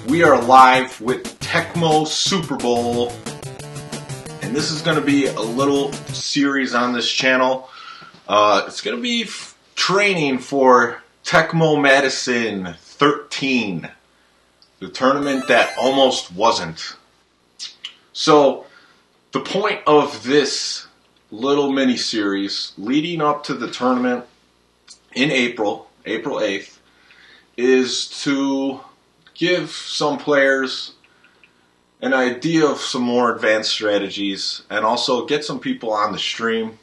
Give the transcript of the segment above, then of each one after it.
We are live with Tecmo Super Bowl, and this is going to be a little series on this channel. It's going to be training for Tecmo Madison 13, the tournament that almost wasn't. So, the point of this little mini-series leading up to the tournament in April 8th, is to give some players an idea of some more advanced strategies and also get some people on the stream.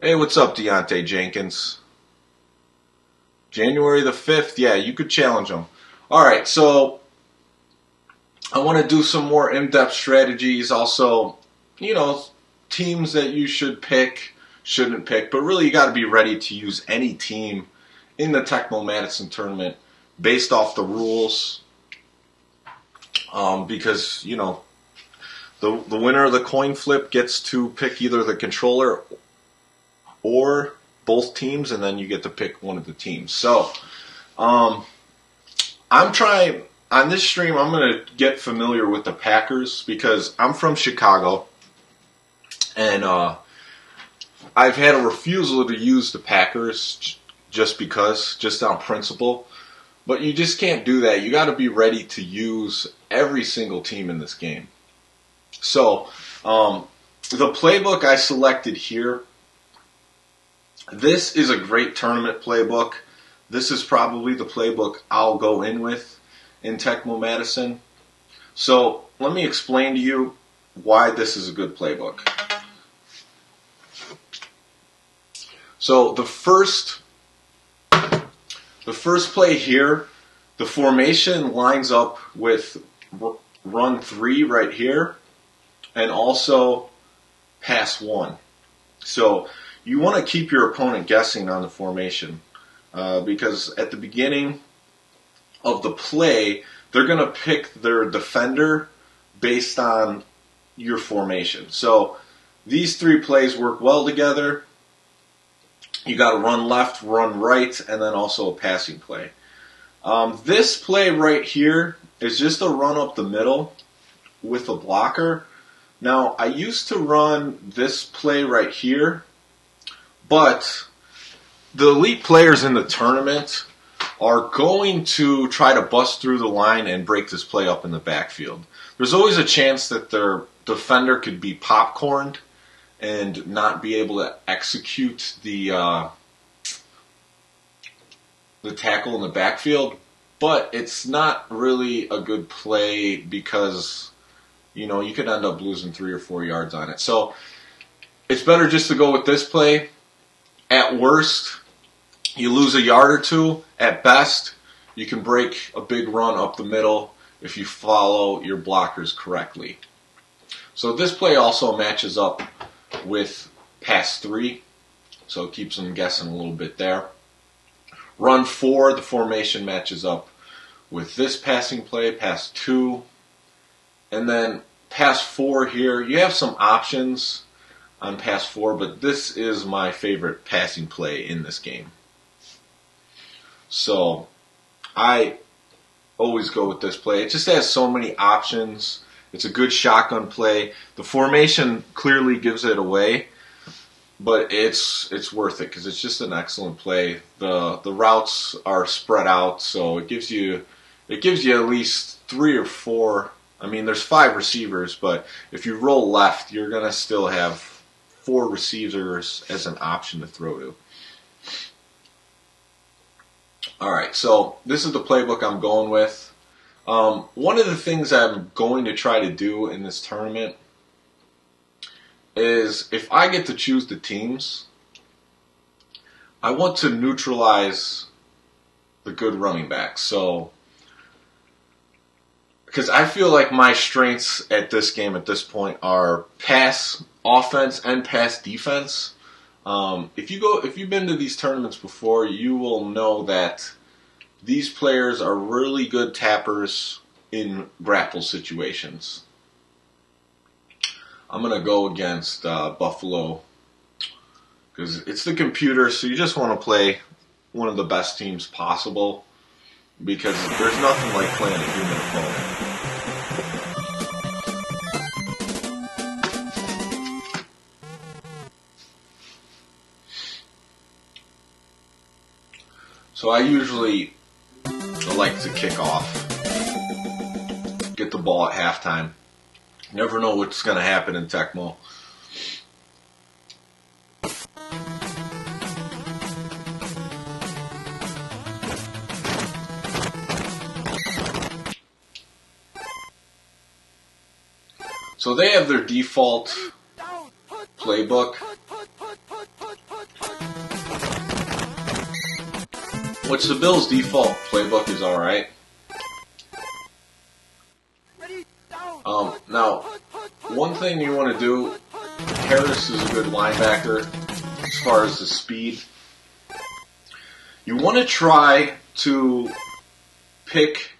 Hey, what's up, Deontay Jenkins? January the 5th, yeah, you could challenge them. Alright, so I want to do some more in-depth strategies, also, you know, teams that you should pick, shouldn't pick, but really you got to be ready to use any team in the Tecmo Madison tournament based off the rules, because, you know, the winner of the coin flip gets to pick either the controller or both teams, and then you get to pick one of the teams. So, I'm trying, on this stream, I'm going to get familiar with the Packers because I'm from Chicago, and I've had a refusal to use the Packers just because, just on principle. But you just can't do that. You got to be ready to use every single team in this game. So, the playbook I selected here, this is a great tournament playbook. This is probably the playbook I'll go in with in Tecmo Madison. So, let me explain to you why this is a good playbook. So, the first play here, the formation lines up with run 3 right here, and also pass 1. So you want to keep your opponent guessing on the formation, because at the beginning of the play, they're going to pick their defender based on your formation. So these 3 plays work well together. You got to run left, run right, and then also a passing play. This play right here is just a run up the middle with a blocker. Now, I used to run this play right here, but the elite players in the tournament are going to try to bust through the line and break this play up in the backfield. There's always a chance that their defender could be popcorned and not be able to execute the tackle in the backfield, but it's not really a good play because, you know, you could end up losing 3 or 4 yards on it. So it's better just to go with this play. At worst, you lose a yard or 2. At best, you can break a big run up the middle if you follow your blockers correctly. So this play also matches up with pass 3, so it keeps them guessing a little bit there. Run 4, the formation matches up with this passing play, pass 2, and then pass 4 here. You have some options on pass 4, but this is my favorite passing play in this game. So I always go with this play. It just has so many options. It's a good shotgun play. The formation clearly gives it away, but it's worth it because it's just an excellent play. The routes are spread out, so it gives you at least 3 or 4. I mean, there's 5 receivers, but if you roll left, you're gonna still have 4 receivers as an option to throw to. All right, so this is the playbook I'm going with. One of the things I'm going to try to do in this tournament is, if I get to choose the teams, I want to neutralize the good running backs. So, because I feel like my strengths at this game at this point are pass offense and pass defense. If you've been to these tournaments before, you will know that these players are really good tappers in grapple situations. I'm going to go against Buffalo because it's the computer, so you just want to play one of the best teams possible. because there's nothing like playing a human opponent. So I usually like to kick off, get the ball at halftime. Never know what's going to happen in Tecmo. So they have their default playbook, which the Bills' default playbook is alright. Now, one thing you want to do, Harris is a good linebacker as far as the speed. You want to try to pick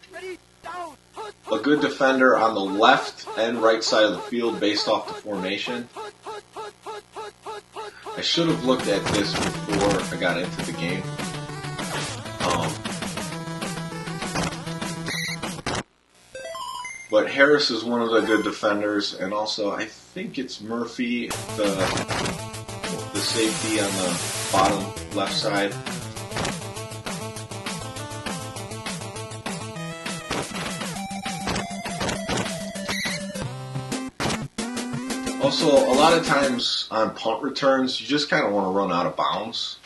a good defender on the left and right side of the field based off the formation. I should have looked at this before I got into the game. But Harris is one of the good defenders, and also I think it's Murphy, the safety on the bottom left side. Also, a lot of times on punt returns, you just kind of want to run out of bounds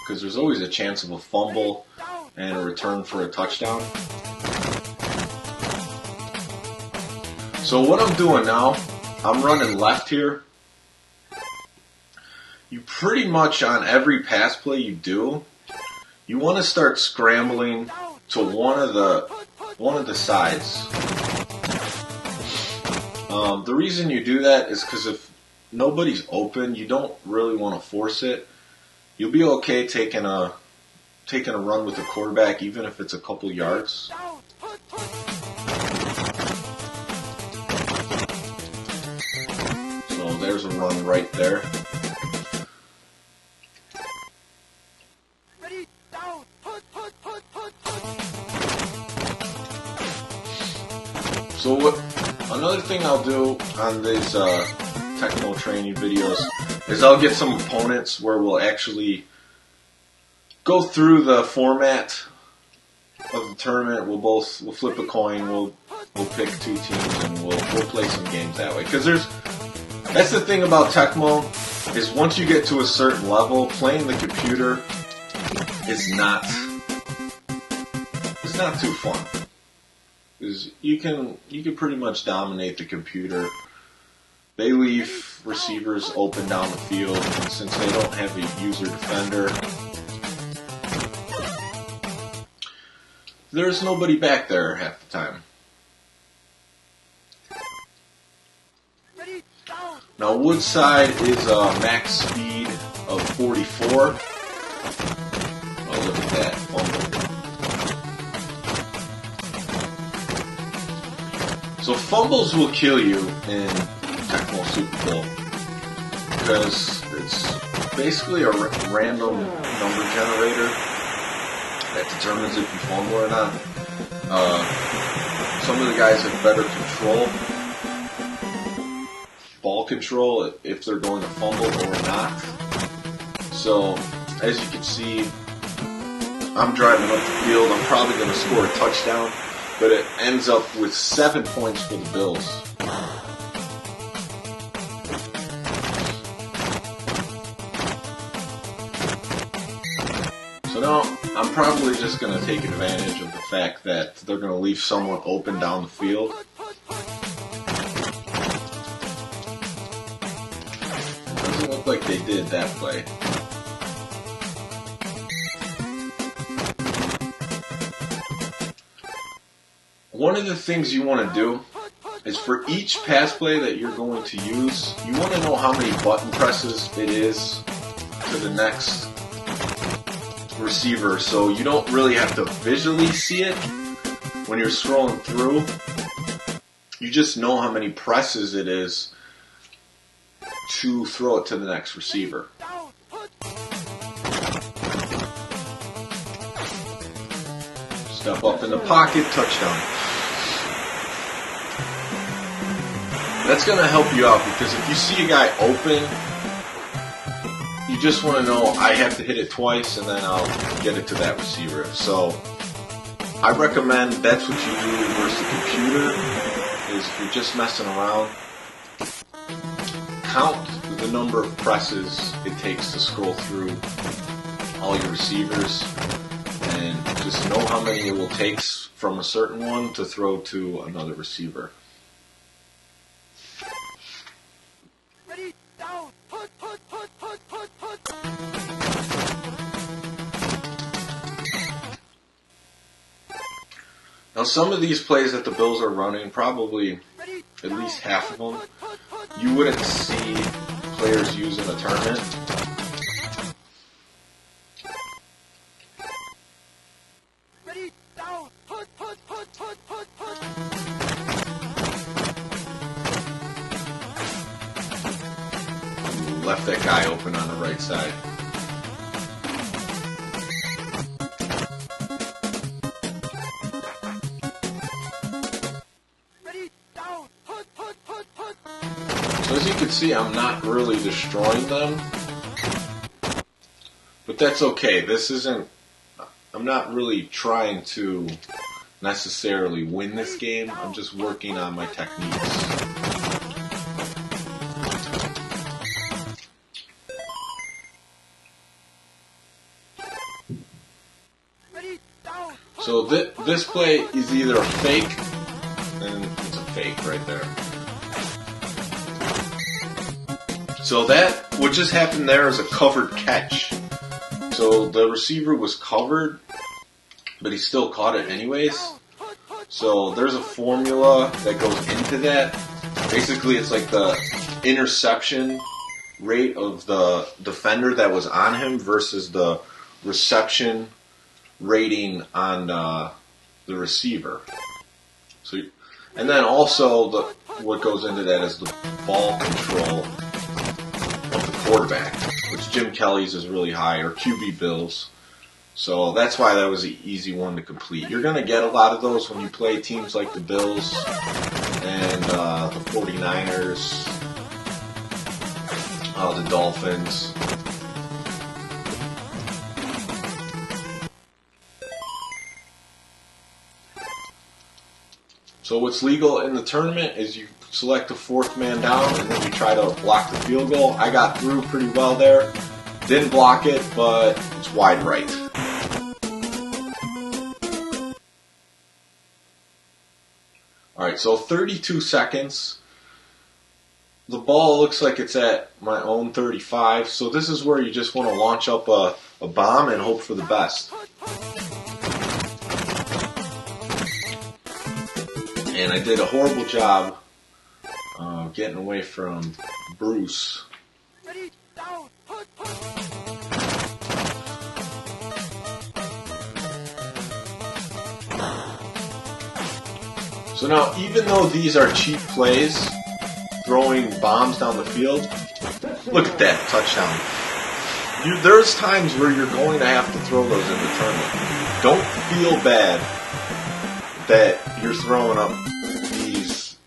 because there's always a chance of a fumble and a return for a touchdown. So what I'm doing now, I'm running left here. You pretty much on every pass play you do, you want to start scrambling to one of the sides. The reason you do that is because if nobody's open, you don't really want to force it. You'll be okay taking a run with the quarterback, even if it's a couple yards. So there's a run right there. So another thing I'll do on these Tecmo training videos is I'll get some opponents where we'll actually go through the format of the tournament. We'll flip a coin. We'll pick two teams and we'll play some games that way. Because that's the thing about Tecmo is once you get to a certain level, playing the computer is not too fun. Because you can pretty much dominate the computer. They leave receivers open down the field, and since they don't have a user defender, there's nobody back there half the time. Now Woodside is a max speed of 44. Oh, look at that fumble. So fumbles will kill you in Tecmo Super Bowl because it's basically a random number generator that determines if you fumble or not. Some of the guys have better ball control, if they're going to fumble or not. So as you can see, I'm driving up the field. I'm probably going to score a touchdown. But it ends up with 7 points for the Bills. So now I'm probably just going to take advantage of the fact that they're going to leave someone open down the field. It doesn't look like they did that play. One of the things you want to do is for each pass play that you're going to use, you want to know how many button presses it is to the next receiver, so you don't really have to visually see it when you're scrolling through. You just know how many presses it is to throw it to the next receiver. Step up in the pocket, touchdown. That's going to help you out because if you see a guy open, you just want to know I have to hit it twice and then I'll get it to that receiver. So I recommend that's what you do versus the computer, is if you're just messing around, count the number of presses it takes to scroll through all your receivers and just know how many it will take from a certain one to throw to another receiver. Ready, down, put. Now some of these plays that the Bills are running, probably at least half of them, you wouldn't see players use in a tournament. Ready, down, put. Left that guy open on the right side. Ready, down, put. So as you can see, I'm not really destroying them. But that's okay. I'm not really trying to necessarily win this game. I'm just working on my techniques. Ready, down, So this play is either a fake, and it's a fake right there. So what just happened there is a covered catch. So the receiver was covered, but he still caught it anyways. So there's a formula that goes into that. Basically, it's like the interception rate of the defender that was on him versus the reception rating on the receiver. So, and then also what goes into that is the ball control of the quarterback, which Jim Kelly's is really high, or QB Bills. So that's why that was an easy one to complete. You're going to get a lot of those when you play teams like the Bills and the 49ers, the Dolphins. So what's legal in the tournament is you select the fourth man down and then you try to block the field goal. I got through pretty well there. Didn't block it, but it's wide right. Alright, so 32 seconds. The ball looks like it's at my own 35, so this is where you just want to launch up a bomb and hope for the best. And I did a horrible job getting away from Bruce. ready, down, put. So now, even though these are cheap plays, throwing bombs down the field, look at that touchdown. There's times where you're going to have to throw those in the tournament. Don't feel bad that you're throwing up these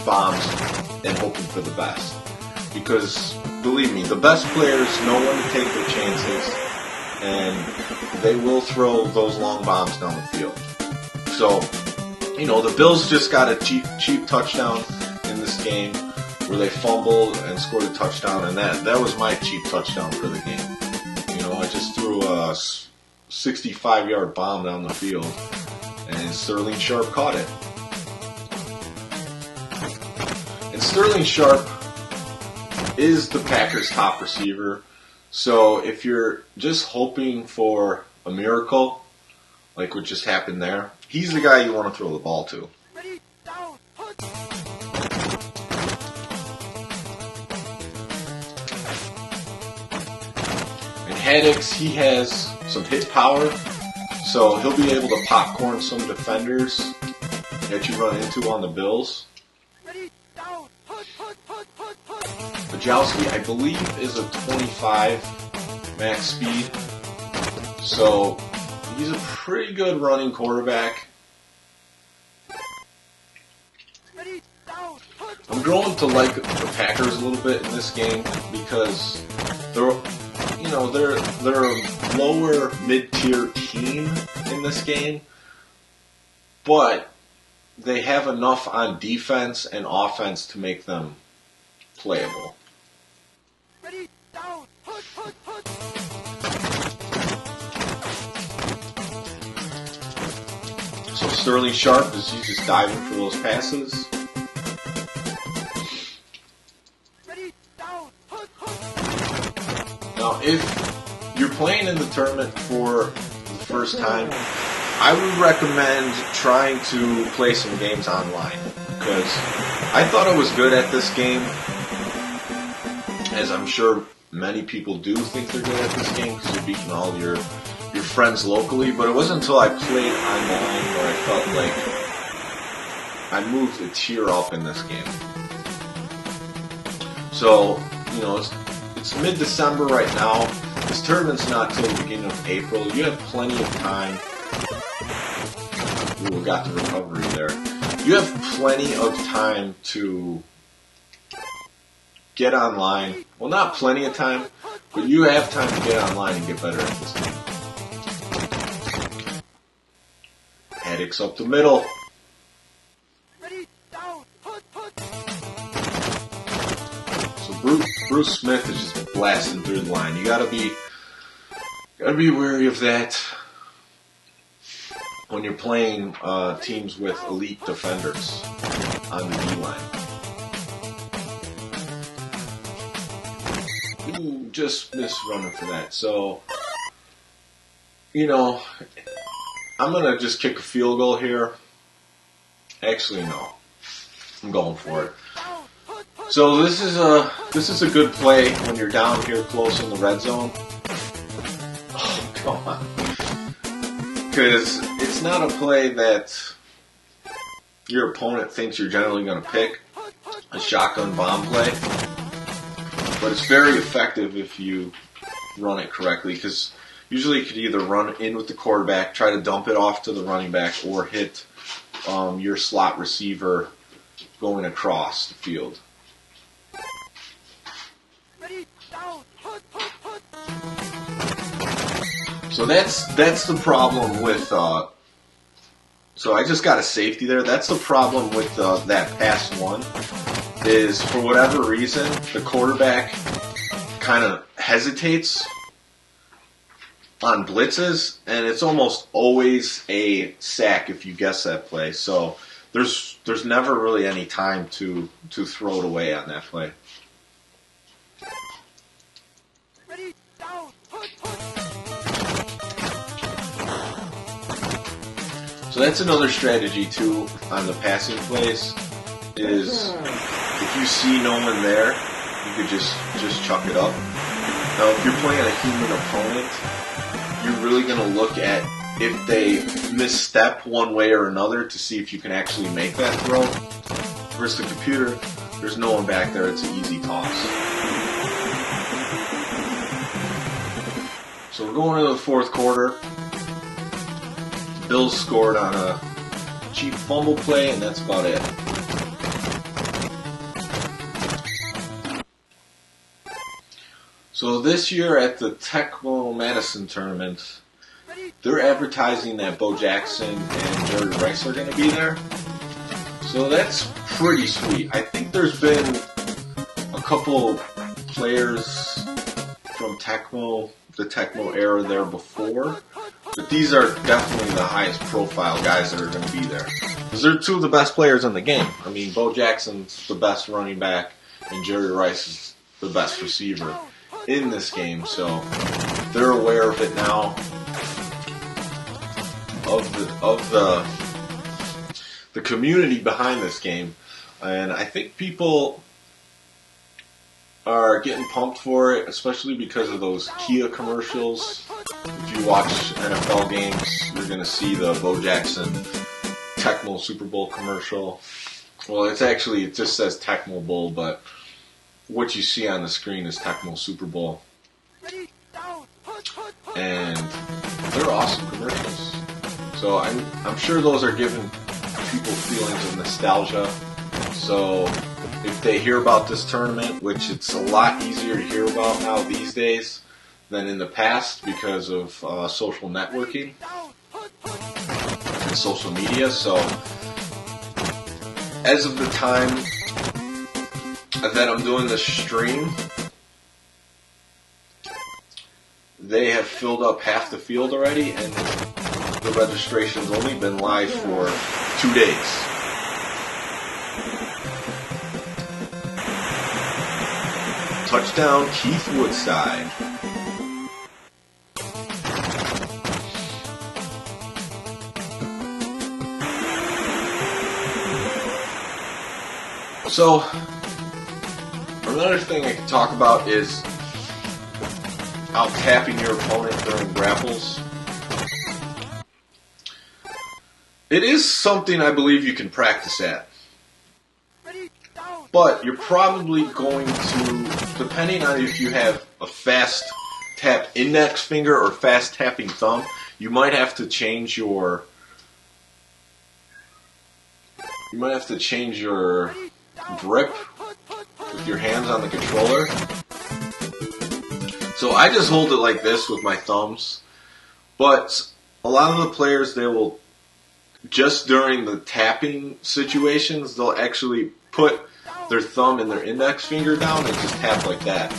bombs and hoping for the best. Because, believe me, the best players know when to take their chances, and they will throw those long bombs down the field. So, the Bills just got a cheap touchdown in this game where they fumbled and scored a touchdown, and that was my cheap touchdown for the game. I just threw a 65-yard bomb down the field, and Sterling Sharp caught it. And Sterling Sharp is the Packers' top receiver, so if you're just hoping for a miracle, like what just happened there, he's the guy you want to throw the ball to. Ready, down, put. And Haddix, he has some hit power, so he'll be able to popcorn some defenders that you run into on the Bills. Ready, down, put. Bajowski, I believe, is a 25 max speed, so He's a pretty good running quarterback. Ready, down, put. I'm growing to like the Packers a little bit in this game because they're a lower mid-tier team in this game, but they have enough on defense and offense to make them playable. Ready, down, put. So Sterling Sharp is he's just diving for those passes. Ready, down, put. Now, if you're playing in the tournament for the first time, I would recommend trying to play some games online because I thought I was good at this game, as I'm sure many people do think they're good at this game because you're beating all your friends locally, but it wasn't until I played online where I felt like I moved a tier up in this game. So, it's mid-December right now. This tournament's not till the beginning of April. You have plenty of time. Ooh, we got the recovery there. You have plenty of time to get online. Well, not plenty of time, but you have time to get online and get better at this game. Addicts up the middle. Ready, down, put. So Bruce Smith is just blasting through the line. You gotta be wary of that when you're playing teams with elite defenders on the D line. Ooh, just missed running for that. So, I'm gonna just kick a field goal here. Actually, no. I'm going for it. So this is a good play when you're down here close in the red zone. Oh, come on. Because it's not a play that your opponent thinks you're generally going to pick, a shotgun bomb play. But it's very effective if you run it correctly, because usually you could either run in with the quarterback, try to dump it off to the running back, or hit your slot receiver going across the field. Ready, down, put. So that's the problem with. So I just got a safety there. That's the problem with that pass one. Is for whatever reason the quarterback kind of hesitates on blitzes, and it's almost always a sack if you guess that play. So there's never really any time to throw it away on that play. Ready, down, put. So that's another strategy too on the passing plays. Is if you see no one there, you could just chuck it up. Now, if you're playing a human opponent, you're really going to look at if they misstep one way or another to see if you can actually make that throw. Versus the computer, there's no one back there. It's an easy toss. So we're going into the fourth quarter. Bills scored on a cheap fumble play, and that's about it. So this year at the Tecmo Madison tournament, they're advertising that Bo Jackson and Jerry Rice are going to be there. So that's pretty sweet. I think there's been a couple players from the Tecmo era there before, but these are definitely the highest profile guys that are going to be there. Because they're two of the best players in the game. I mean, Bo Jackson's the best running back, and Jerry Rice is the best receiver in this game, so they're aware of it now, of the community behind this game, and I think people are getting pumped for it, especially because of those Kia commercials. If you watch NFL games, you're going to see the Bo Jackson Tecmo Super Bowl commercial. Well, it just says Tecmo Bowl, but what you see on the screen is Tecmo Super Bowl. And they're awesome commercials. So I'm sure those are giving people feelings of nostalgia. So if they hear about this tournament, which it's a lot easier to hear about now these days than in the past because of social networking and social media. So as of the time that I'm doing this stream, they have filled up half the field already, and the registration's only been live for 2 days. Touchdown, Keith Woodside. So, another thing I can talk about is out tapping your opponent during grapples. It is something I believe you can practice at. But you're probably going to, depending on if you have a fast tap index finger or fast tapping thumb, you might have to change your grip with your hands on the controller. So I just hold it like this with my thumbs. But a lot of the players, they will, just during the tapping situations, they'll actually put their thumb and their index finger down and just tap like that.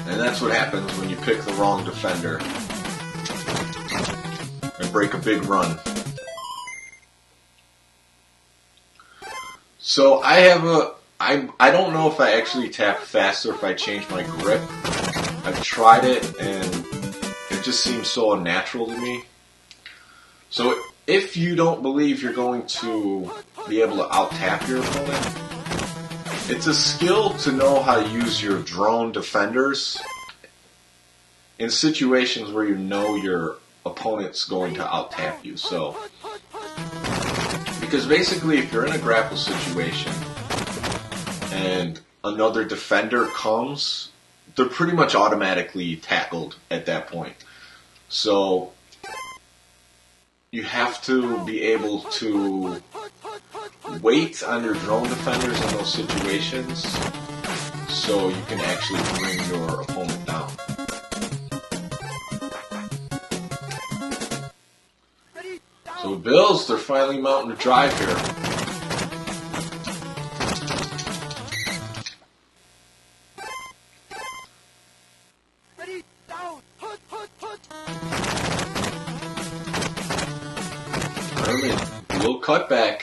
And that's what happens when you pick the wrong defender and break a big run. So I don't know if I actually tap faster if I change my grip. I've tried it and it just seems so unnatural to me. So if you don't believe you're going to be able to out-tap your opponent, it's a skill to know how to use your drone defenders in situations where you know your opponent's going to out-tap you. So, because basically if you're in a grapple situation and another defender comes, they're pretty much automatically tackled at that point. So you have to be able to wait on your drone defenders in those situations so you can actually bring your opponent down. So the Bills, they're finally mounting a drive here. Herman, a little cutback.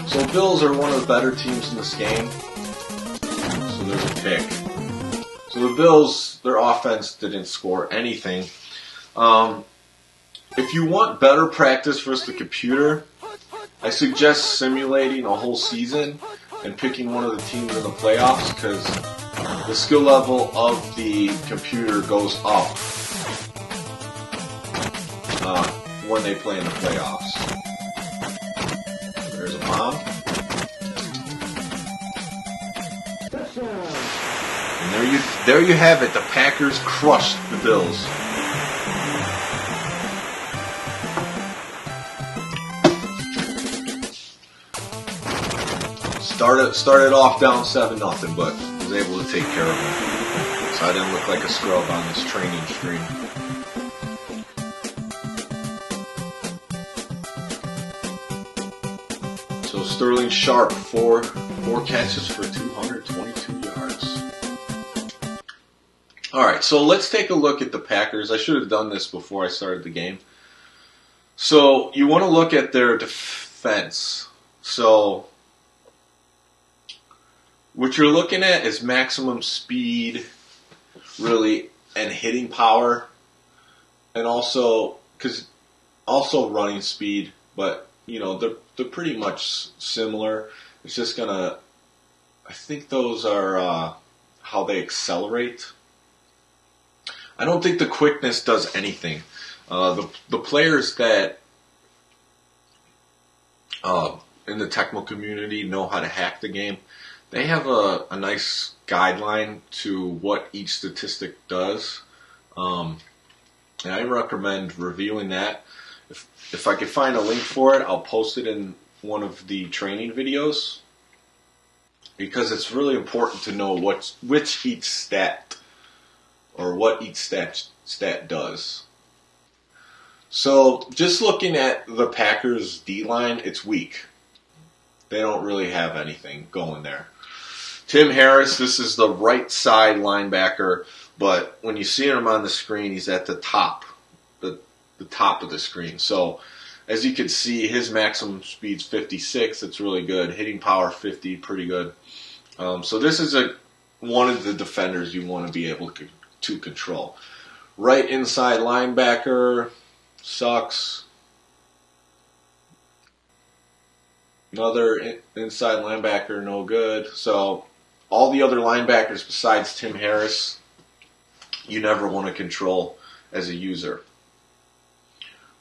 So Bills are one of the better teams in this game. So there's a pick. So the Bills, their offense didn't score anything. If you want better practice versus the computer, I suggest simulating a whole season and picking one of the teams in the playoffs, because the skill level of the computer goes up when they play in the playoffs. There's a bomb. And there you have it. The Packers crushed the Bills. Started off down 7-0, but was able to take care of them. So I didn't look like a scrub on this training stream. So Sterling Sharp, four catches for 222 yards. Alright, so let's take a look at the Packers. I should have done this before I started the game. So you want to look at their defense. So what you're looking at is maximum speed, really, and hitting power, and also running speed. But you know they're pretty much similar. It's just I think those are how they accelerate. I don't think the quickness does anything. The players that in the Tecmo community know how to hack the game, they have a nice guideline to what each statistic does. And I recommend reviewing that. If I can find a link for it, I'll post it in one of the training videos, because it's really important to know which each stat, or what each stat does. So just looking at the Packers D-line, it's weak. They don't really have anything going there. Tim Harris, this is the right side linebacker, but when you see him on the screen, he's at the top, the top of the screen. So as you can see, his maximum speed's 56. It's really good. Hitting power 50, pretty good. So this is one of the defenders you want to be able to control. Right inside linebacker sucks. Another inside linebacker, no good. So all the other linebackers besides Tim Harris, you never want to control as a user.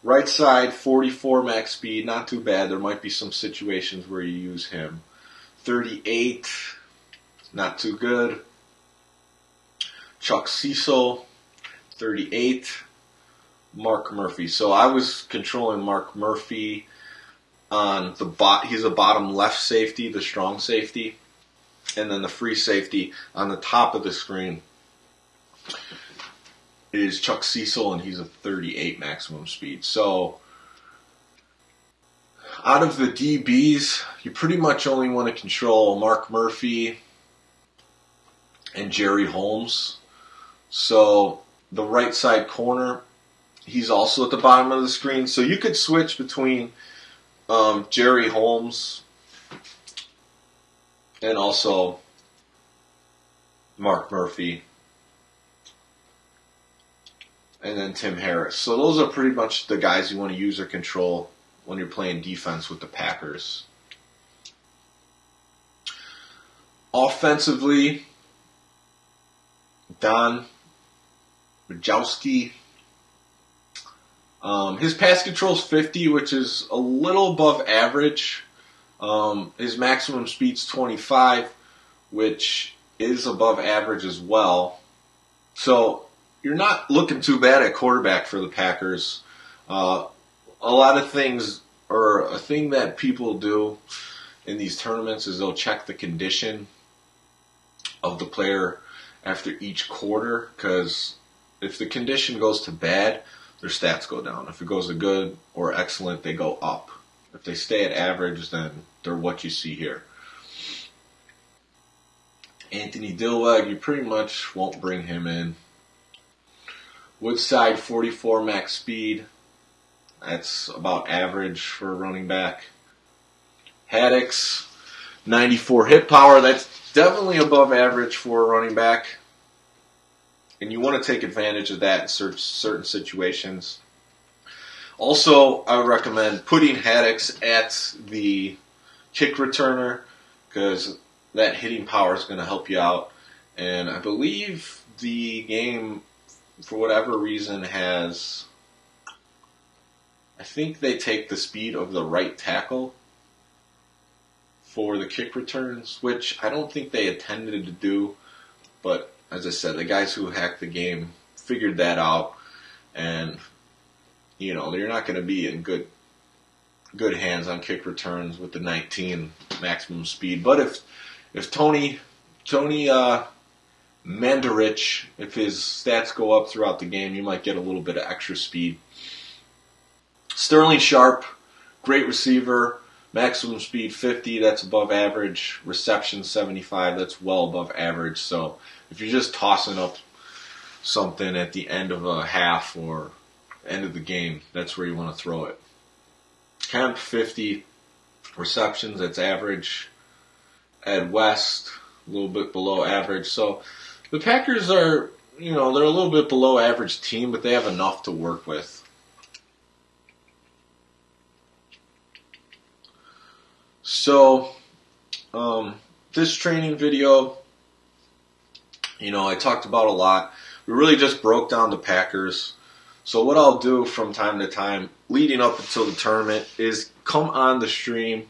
Right side, 44 max speed, not too bad. There might be some situations where you use him. 38, not too good. Chuck Cecil, 38. Mark Murphy. So I was controlling Mark Murphy on the he's a bottom left safety, the strong safety, and then the free safety on the top of the screen is Chuck Cecil, and he's a 38 maximum speed. So out of the DBs, you pretty much only want to control Mark Murphy and Jerry Holmes. So the right side corner, he's also at the bottom of the screen. So you could switch between Jerry Holmes and also Mark Murphy, and then Tim Harris. So those are pretty much the guys you want to use or control when you're playing defense with the Packers. Offensively, Don Rajowski. His pass control is 50, which is a little above average. His maximum speed's 25, which is above average as well. So you're not looking too bad at quarterback for the Packers. A lot of things, or a thing that people do in these tournaments, is they'll check the condition of the player after each quarter, because if the condition goes to bad, their stats go down. If it goes to good or excellent, they go up. If they stay at average, then they're what you see here. Anthony Dilweg, you pretty much won't bring him in. Woodside, 44 max speed. That's about average for a running back. Haddix, 94 hit power. That's definitely above average for a running back. And you want to take advantage of that in certain situations. Also, I would recommend putting Haddix at the kick returner, because that hitting power is going to help you out. And I believe the game, for whatever reason, has... I think they take the speed of the right tackle for the kick returns, which I don't think they intended to do. But as I said, the guys who hacked the game figured that out, and you know, they're not going to be in good hands on kick returns with the 19 maximum speed. But if Tony Mandarich, if his stats go up throughout the game, you might get a little bit of extra speed. Sterling Sharp, great receiver, maximum speed 50, that's above average. Reception 75, that's well above average. So if you're just tossing up something at the end of a half or end of the game, that's where you want to throw it. Kemp, 50 receptions, that's average. Ed West, a little bit below average. So the Packers are, they're a little bit below average team, but they have enough to work with. So, this training video, I talked about a lot. We really just broke down the Packers. So what I'll do from time to time, leading up until the tournament, is come on the stream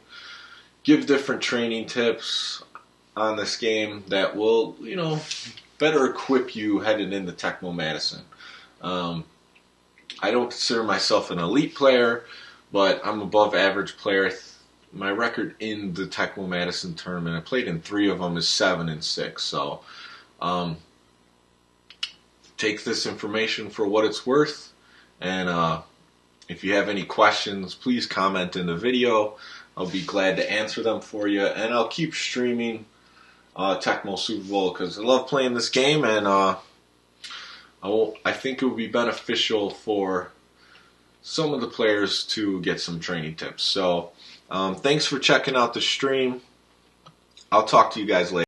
give different training tips on this game that will, better equip you headed into Tecmo Madison. I don't consider myself an elite player, but I'm above average player. My record in the Tecmo Madison tournament, I played in 3 of them, is 7-6. So take this information for what it's worth. And if you have any questions, please comment in the video. I'll be glad to answer them for you. And I'll keep streaming Tecmo Super Bowl because I love playing this game, and I think it would be beneficial for some of the players to get some training tips. So thanks for checking out the stream. I'll talk to you guys later.